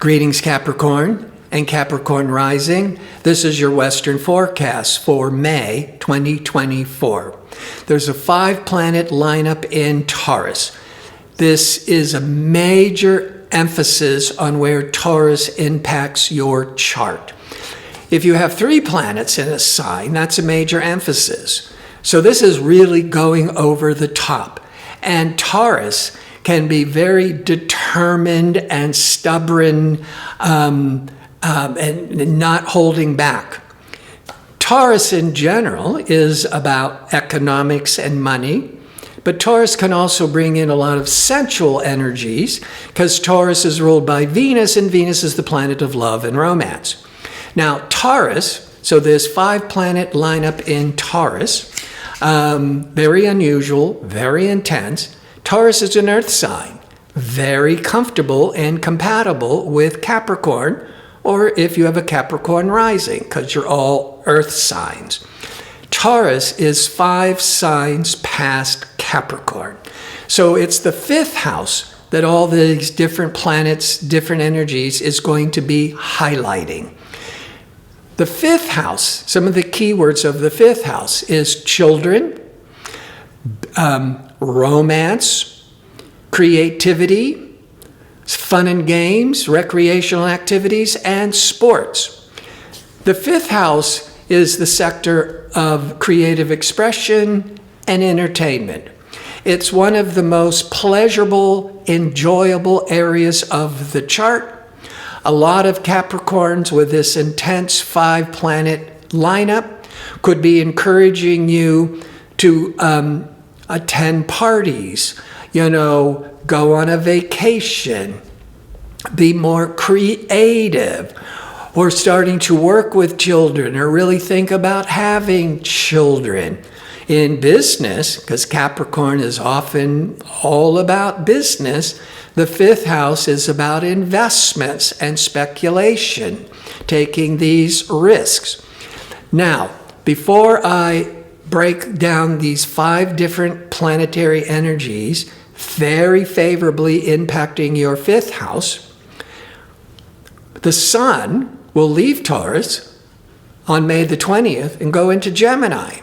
Greetings, Capricorn and Capricorn rising. This is your Western forecast for May 2024. There's a 5-planet lineup in Taurus. This is a major emphasis on where Taurus impacts your chart. If you have 3 planets in a sign, that's a major emphasis. So this is really going over the top. And Taurus can be very determined and stubborn and not holding back. Taurus in general is about economics and money, but Taurus can also bring in a lot of sensual energies because Taurus is ruled by Venus, and Venus is the planet of love and romance. Now, Taurus, so this 5-planet lineup in Taurus, very unusual, very intense. Taurus is an earth sign, very comfortable and compatible with Capricorn, or if you have a Capricorn rising, because you're all earth signs. Taurus is 5 signs past Capricorn. So it's the 5th house that all these different planets, different energies is going to be highlighting. The 5th house, some of the keywords of the 5th house is children, romance, creativity, fun and games, recreational activities, and sports. The 5th house is the sector of creative expression and entertainment. It's one of the most pleasurable, enjoyable areas of the chart. A lot of Capricorns with this intense 5-planet lineup could be encouraging you to attend parties, go on a vacation, be more creative, or starting to work with children, or really think about having children. In business, because Capricorn is often all about business, the 5th house is about investments and speculation, taking these risks. Now, before I break down these 5 different planetary energies very favorably impacting your 5th house, the Sun will leave Taurus on May the 20th and go into Gemini.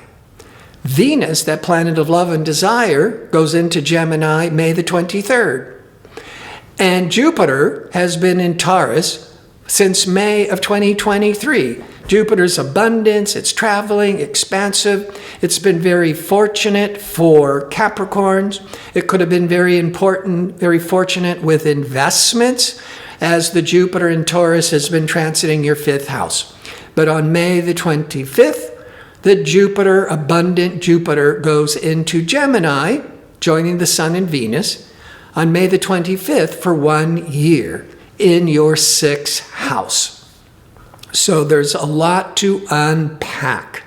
Venus, that planet of love and desire, goes into Gemini May the 23rd. And Jupiter has been in Taurus since May of 2023. Jupiter's abundance, it's traveling, expansive. It's been very fortunate for Capricorns. It could have been very important, very fortunate with investments, as the Jupiter in Taurus has been transiting your 5th house. But on May the 25th, the Jupiter, abundant Jupiter, goes into Gemini, joining the Sun and Venus, on May the 25th for 1 year in your 6th house. So there's a lot to unpack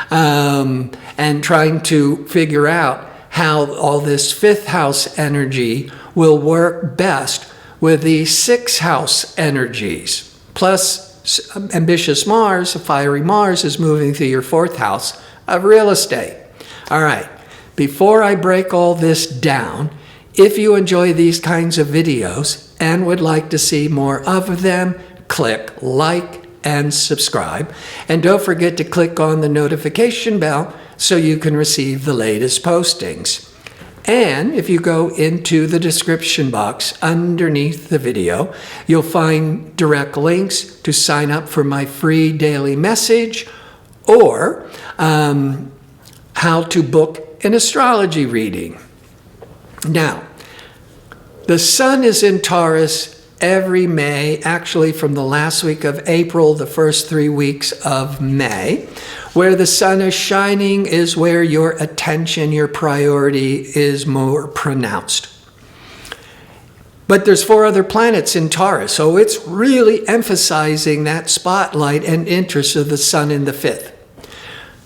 and trying to figure out how all this 5th house energy will work best with the 6th house energies. Plus, ambitious Mars, a fiery Mars, is moving through your 4th house of real estate. All right, before I break all this down, if you enjoy these kinds of videos and would like to see more of them, click like and subscribe. And don't forget to click on the notification bell so you can receive the latest postings. And if you go into the description box underneath the video, you'll find direct links to sign up for my free daily message or how to book an astrology reading. Now, the Sun is in Taurus every May, actually from the last week of April, the first 3 weeks of May. Where the Sun is shining is where your attention, your priority is more pronounced. But there's 4 other planets in Taurus, so it's really emphasizing that spotlight and interest of the Sun in the 5th.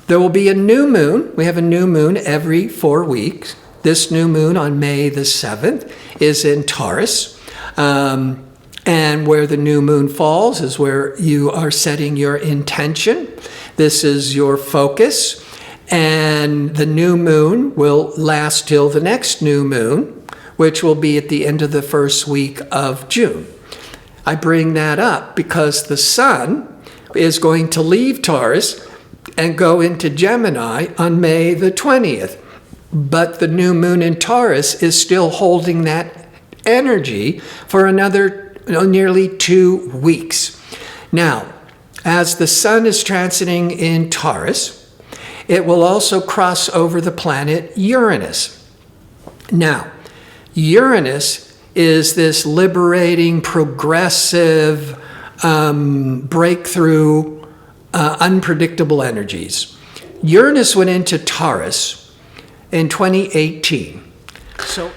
There will be a new moon. We have a new moon every 4 weeks. This new moon on May the 7th is in Taurus. And where the new moon falls is where you are setting your intention. This is your focus. And the new moon will last till the next new moon, which will be at the end of the first week of June. I bring that up because the sun is going to leave Taurus and go into Gemini on May the 20th. But the new moon in Taurus is still holding that energy for another nearly 2 weeks. Now, as the sun is transiting in Taurus, it will also cross over the planet Uranus. Now, Uranus is this liberating, progressive, breakthrough, unpredictable energies. Uranus went into Taurus in 2018.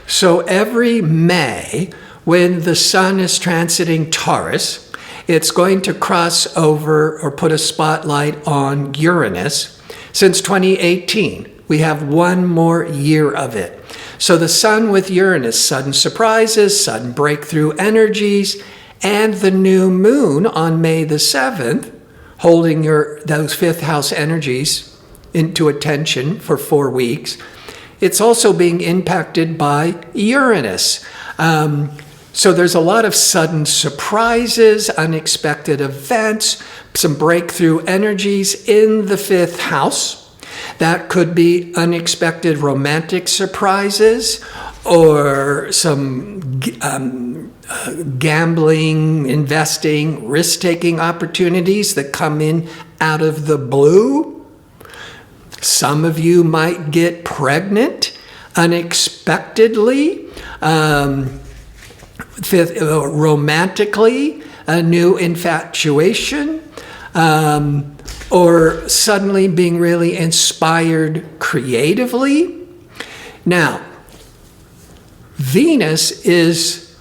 So every May, when the sun is transiting Taurus, it's going to cross over or put a spotlight on Uranus. Since 2018, we have 1 more year of it. So the sun with Uranus, sudden surprises, sudden breakthrough energies, and the new moon on May the 7th, holding those 5th house energies into attention for 4 weeks. It's also being impacted by Uranus. So there's a lot of sudden surprises, unexpected events, some breakthrough energies in the 5th house. That could be unexpected romantic surprises or some gambling, investing, risk-taking opportunities that come in out of the blue. Some of you might get pregnant unexpectedly, romantically, a new infatuation, or suddenly being really inspired creatively. Now, Venus is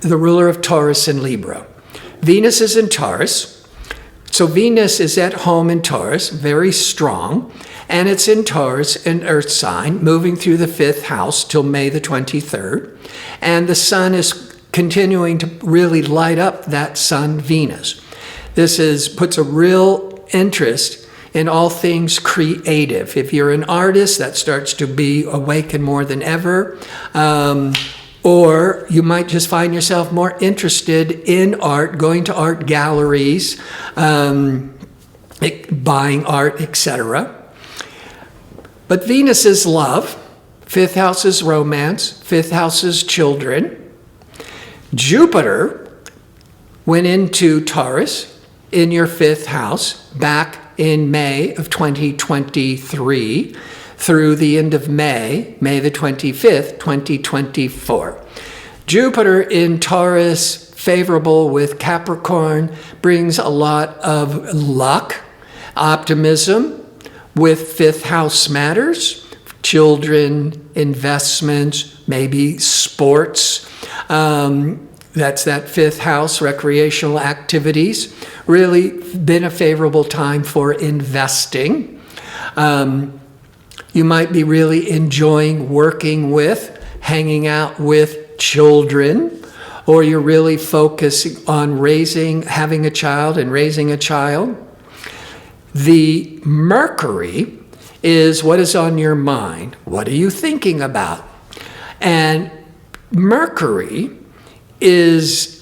the ruler of Taurus and Libra. Venus is in Taurus. So Venus is at home in Taurus, very strong, and it's in Taurus, an earth sign, moving through the 5th house till May the 23rd. And the sun is continuing to really light up that sun, Venus. This puts a real interest in all things creative. If you're an artist, that starts to be awakened more than ever. Or you might just find yourself more interested in art, going to art galleries, buying art, etc. But Venus is love. 5th house is romance. 5th house is children. Jupiter went into Taurus in your 5th house back in May of 2023 through the end of May the 25th, 2024. Jupiter in Taurus, favorable with Capricorn, brings a lot of luck, optimism with 5th house matters, children, investments, maybe sports. That's that 5th house, recreational activities. Really been a favorable time for investing. You might be really enjoying working with, hanging out with children, or you're really focusing on having a child and raising a child. The Mercury is what is on your mind. What are you thinking about? And Mercury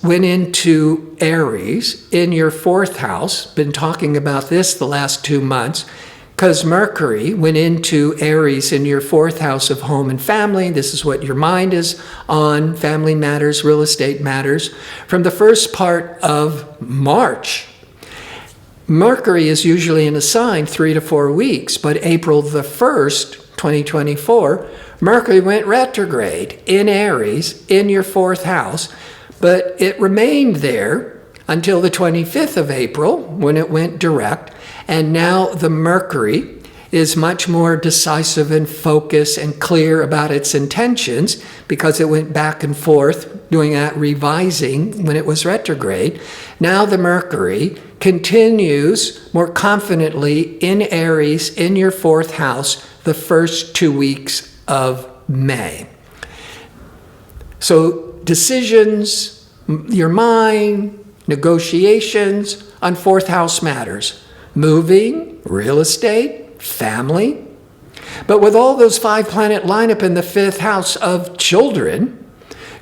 went into Aries in your 4th house. Been talking about this the last 2 months because Mercury went into Aries in your 4th house of home and family. This is what your mind is on, family matters, real estate matters. From the first part of March, Mercury is usually in a sign 3 to 4 weeks, but April the 1st, 2024, Mercury went retrograde in Aries in your 4th house, but it remained there until the 25th of April when it went direct. And now the Mercury is much more decisive and focused and clear about its intentions because it went back and forth doing that revising when it was retrograde. Now the Mercury continues more confidently in Aries in your 4th house the first 2 weeks of May. So decisions, your mind, negotiations on 4th house matters. Moving, real estate, family. But with all those 5 planet lineup in the 5th house of children,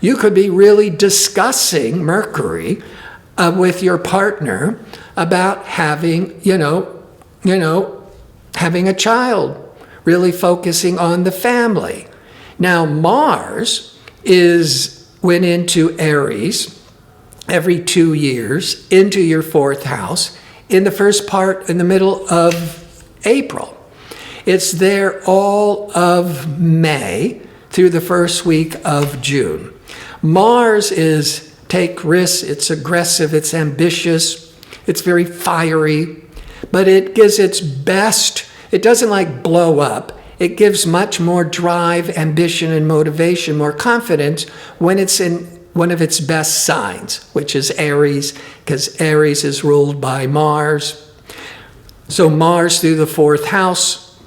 You could be really discussing Mercury with your partner about having, having a child, really focusing on the family. Now, Mars went into Aries every 2 years into your 4th house in the middle of April. It's there all of May through the first week of June. Mars is take risks, it's aggressive, it's ambitious, it's very fiery, but it gives its best. It doesn't blow up. It gives much more drive, ambition, and motivation, more confidence when it's in one of its best signs, which is Aries, because Aries is ruled by Mars. So Mars through the 4th house.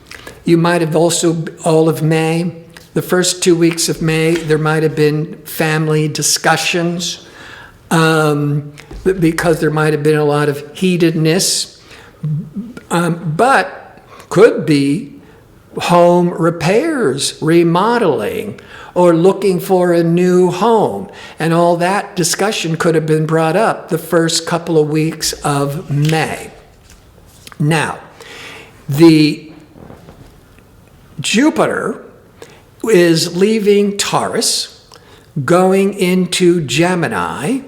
You might have also, all of May, the first 2 weeks of May, there might have been family discussions because there might have been a lot of heatedness, but could be home repairs, remodeling, or looking for a new home. And all that discussion could have been brought up the first couple of weeks of May. Now, the Jupiter is leaving Taurus, going into Gemini,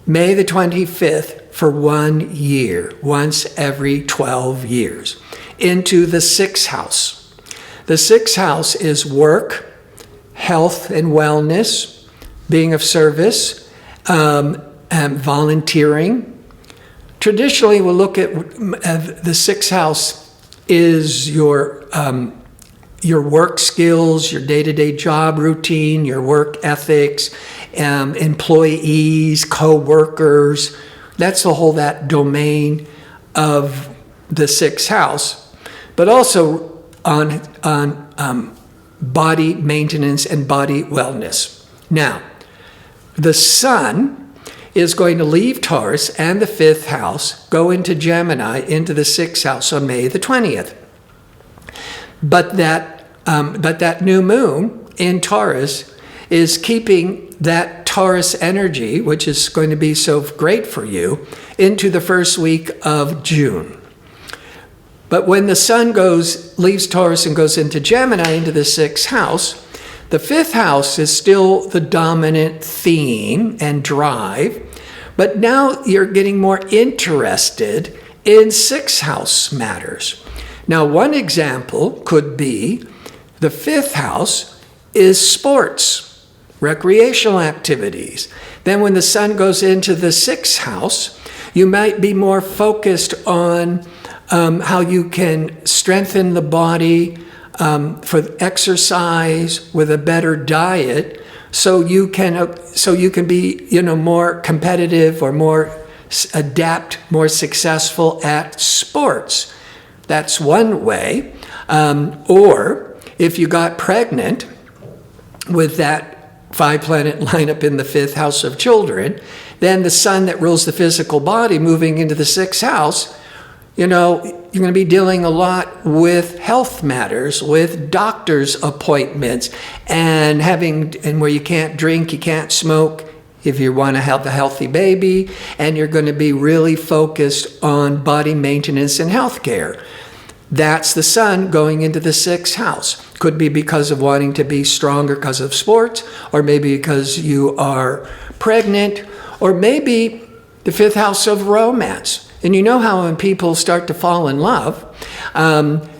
May the 25th for 1 year, once every 12 years, into the 6th house. The 6th house is work, health and wellness, being of service, and volunteering. Traditionally, we'll look at the 6th house is your work skills, your day-to-day job routine, your work ethics, employees, co-workers. That's that domain of the 6th house, but also on body maintenance and body wellness. Now, the Sun is going to leave Taurus and the 5th house, go into Gemini, into the 6th house on May the 20th. But that new moon in Taurus is keeping that Taurus energy, which is going to be so great for you, into the first week of June. But when the Sun leaves Taurus and goes into Gemini, into the 6th house, the 5th house is still the dominant theme and drive, but now you're getting more interested in 6th house matters. Now, one example could be the 5th house is sports, recreational activities. Then when the Sun goes into the 6th house, you might be more focused on how you can strengthen the body for exercise with a better diet, so you can be more competitive or more successful at sports. That's one way. Or if you got pregnant with that 5-planet lineup in the 5th house of children, then the Sun that rules the physical body moving into the 6th house, you're going to be dealing a lot with health matters, with doctor's appointments, and where you can't drink, you can't smoke, if you want to have a healthy baby, and you're going to be really focused on body maintenance and health care. That's the Sun going into the 6th house. Could be because of wanting to be stronger because of sports, or maybe because you are pregnant, or maybe the 5th house of romance. And you know how when people start to fall in love,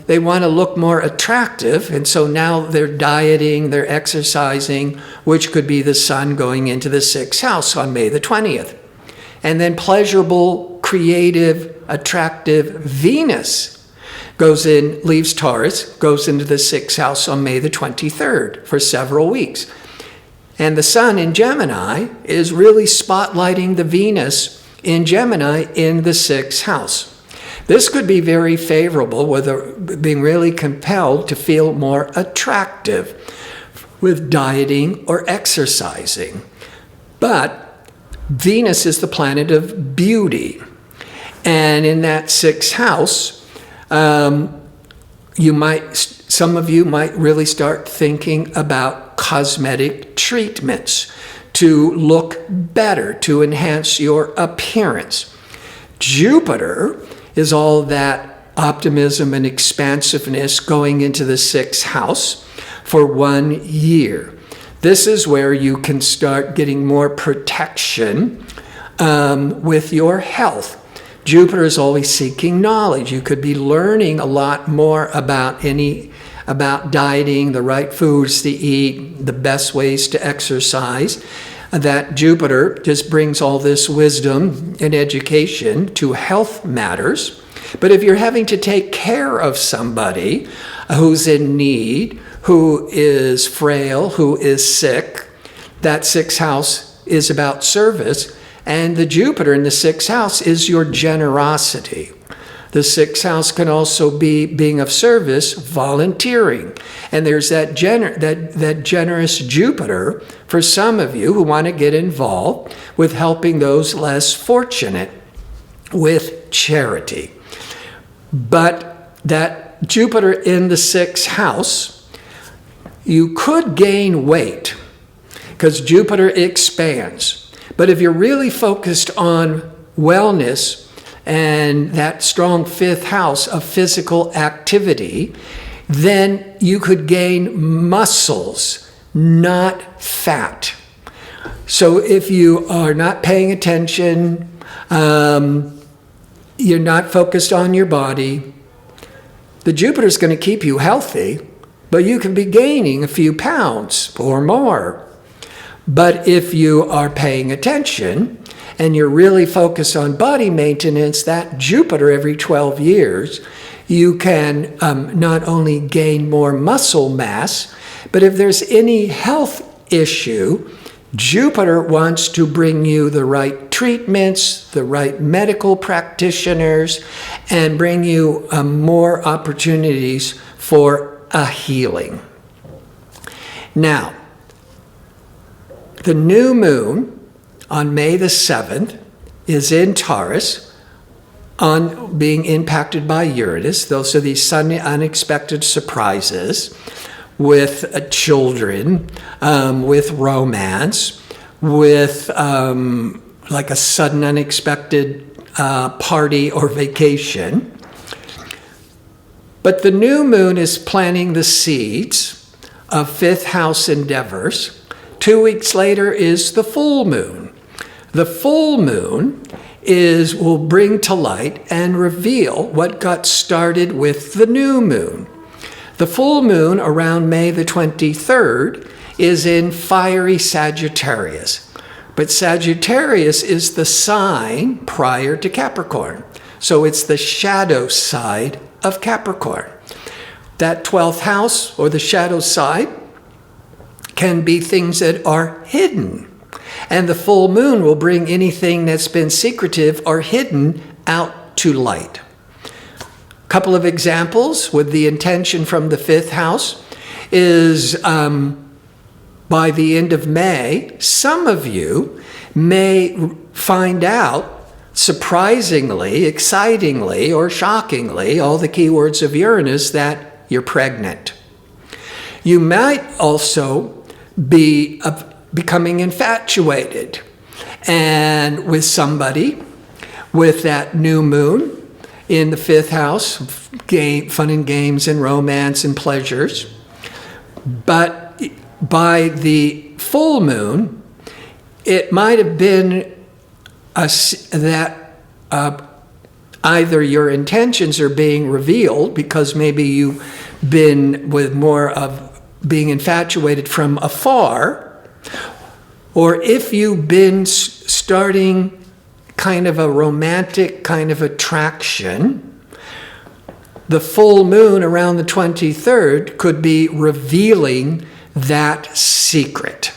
they want to look more attractive, and so now they're dieting, they're exercising, which could be the Sun going into the 6th house on May the 20th. And then pleasurable, creative, attractive Venus leaves Taurus, goes into the 6th house on May the 23rd for several weeks. And the Sun in Gemini is really spotlighting the Venus in Gemini in the 6th house. This could be very favorable, with being really compelled to feel more attractive with dieting or exercising. But Venus is the planet of beauty. And in that 6th house, some of you might really start thinking about cosmetic treatments to look better, to enhance your appearance. Jupiter is all that optimism and expansiveness going into the 6th house for 1 year. This is where you can start getting more protection with your health. Jupiter is always seeking knowledge. You could be learning a lot more about dieting, the right foods to eat, the best ways to exercise. That Jupiter just brings all this wisdom and education to health matters. But if you're having to take care of somebody who's in need, who is frail, who is sick, that 6th house is about service. And the Jupiter in the 6th house is your generosity. The 6th house can also be being of service, volunteering. And there's that generous Jupiter for some of you who want to get involved with helping those less fortunate with charity. But that Jupiter in the 6th house, you could gain weight because Jupiter expands. But if you're really focused on wellness and that strong 5th house of physical activity, then you could gain muscles, not fat. So if you are not paying attention, you're not focused on your body, the Jupiter is going to keep you healthy, but you can be gaining a few pounds or more. But if you are paying attention and you're really focused on body maintenance, that Jupiter every 12 years, you can not only gain more muscle mass, but if there's any health issue, Jupiter wants to bring you the right treatments, the right medical practitioners, and bring you more opportunities for a healing. Now, the new moon on May the 7th is in Taurus, on being impacted by Uranus. Those are these sudden unexpected surprises with children, with romance, with like a sudden unexpected party or vacation. But the new moon is planting the seeds of 5th house endeavors. 2 weeks later is the full moon. The full moon will bring to light and reveal what got started with the new moon. The full moon around May the 23rd is in fiery Sagittarius. But Sagittarius is the sign prior to Capricorn. So it's the shadow side of Capricorn. That 12th house, or the shadow side, can be things that are hidden. And the full moon will bring anything that's been secretive or hidden out to light. A couple of examples with the intention from the 5th house is by the end of May, some of you may find out, surprisingly, excitingly, or shockingly, all the keywords of Uranus, that you're pregnant. You might also be becoming infatuated and with somebody with that new moon in the 5th house, fun and games and romance and pleasures. But by the full moon, it might have been that either your intentions are being revealed because maybe you've been with more of being infatuated from afar, or if you've been starting kind of a romantic kind of attraction, the full moon around the 23rd could be revealing that secret.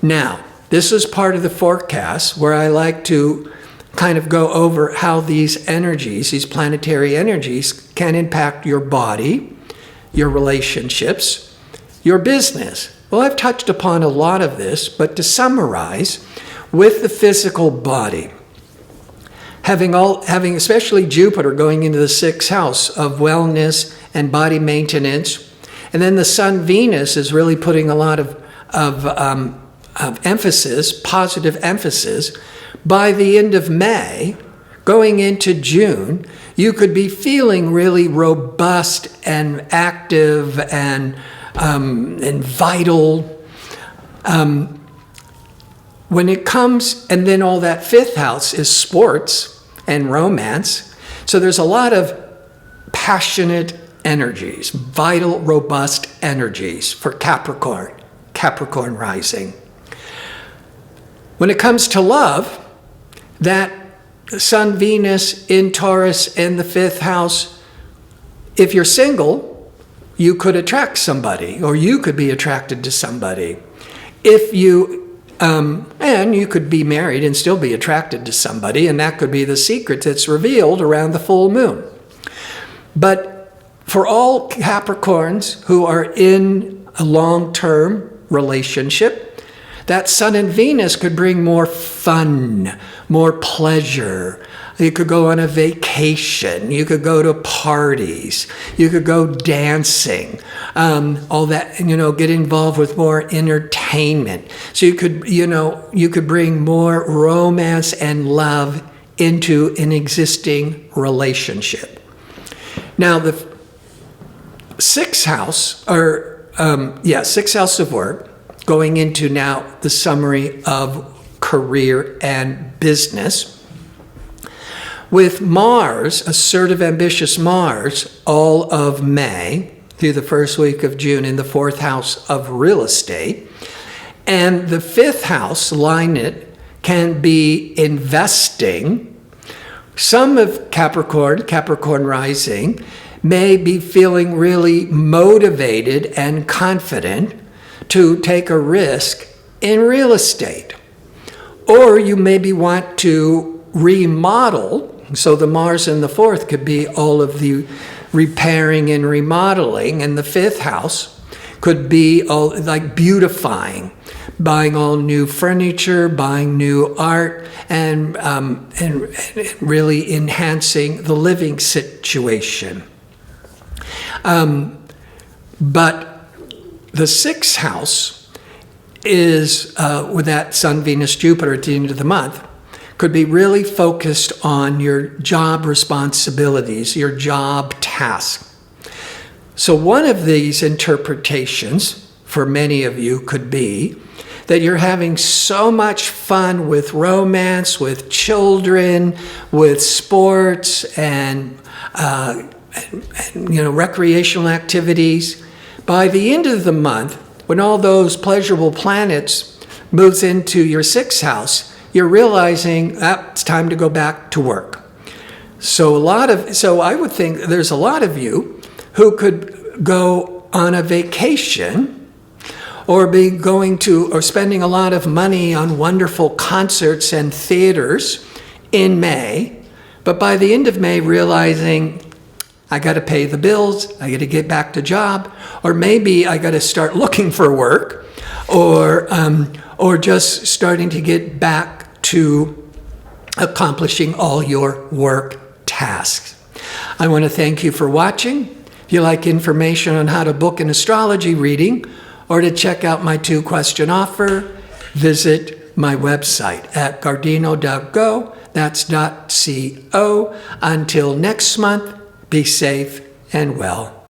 Now, this is part of the forecast where I like to kind of go over how these energies, these planetary energies, can impact your body, your relationships, your business. Well, I've touched upon a lot of this, but to summarize, with the physical body, having especially Jupiter going into the 6th house of wellness and body maintenance, and then the Sun Venus is really putting a lot of emphasis, positive emphasis, by the end of May, going into June, you could be feeling really robust and active and vital. When it comes, and then all that fifth house is sports and romance. So there's a lot of passionate energies, vital, robust energies for Capricorn, Capricorn rising. When it comes to love, that Sun, Venus in Taurus in the fifth house, if you're single, you could attract somebody, or you could be attracted to somebody. If you and you could be married and still be attracted to somebody, and that could be the secret that's revealed around the full moon. But for all Capricorns who are in a long-term relationship, that Sun and Venus could bring more fun, more pleasure. You could go on a vacation. You could go to parties. You could go dancing. All that, get involved with more entertainment. So you could bring more romance and love into an existing relationship. Now, the sixth house, sixth house of work, going into now the summary of career and business. With Mars, assertive, ambitious Mars, all of May through the first week of June in the fourth house of real estate, and the fifth house, line it, can be investing. Some of Capricorn rising, may be feeling really motivated and confident to take a risk in real estate. Or you maybe want to remodel. So the Mars in the fourth could be all of the repairing and remodeling, and the fifth house could be all like beautifying, buying all new furniture, buying new art, and really enhancing the living situation. But the sixth house is with that Sun, Venus, Jupiter at the end of the month, could be really focused on your job responsibilities, your job tasks. So one of these interpretations for many of you could be that you're having so much fun with romance, with children, with sports, and recreational activities. By the end of the month, when all those pleasurable planets moves into your sixth house, you're realizing it's time to go back to work. So I would think there's a lot of you who could go on a vacation or be going to or spending a lot of money on wonderful concerts and theaters in May, but by the end of May realizing I got to pay the bills, I got to get back to job, or maybe I got to start looking for work, or just starting to get back to accomplishing all your work tasks. I want to thank you for watching. If you like information on how to book an astrology reading or to check out my 2-question offer, visit my website at gardino.go. That's .co. Until next month, be safe and well.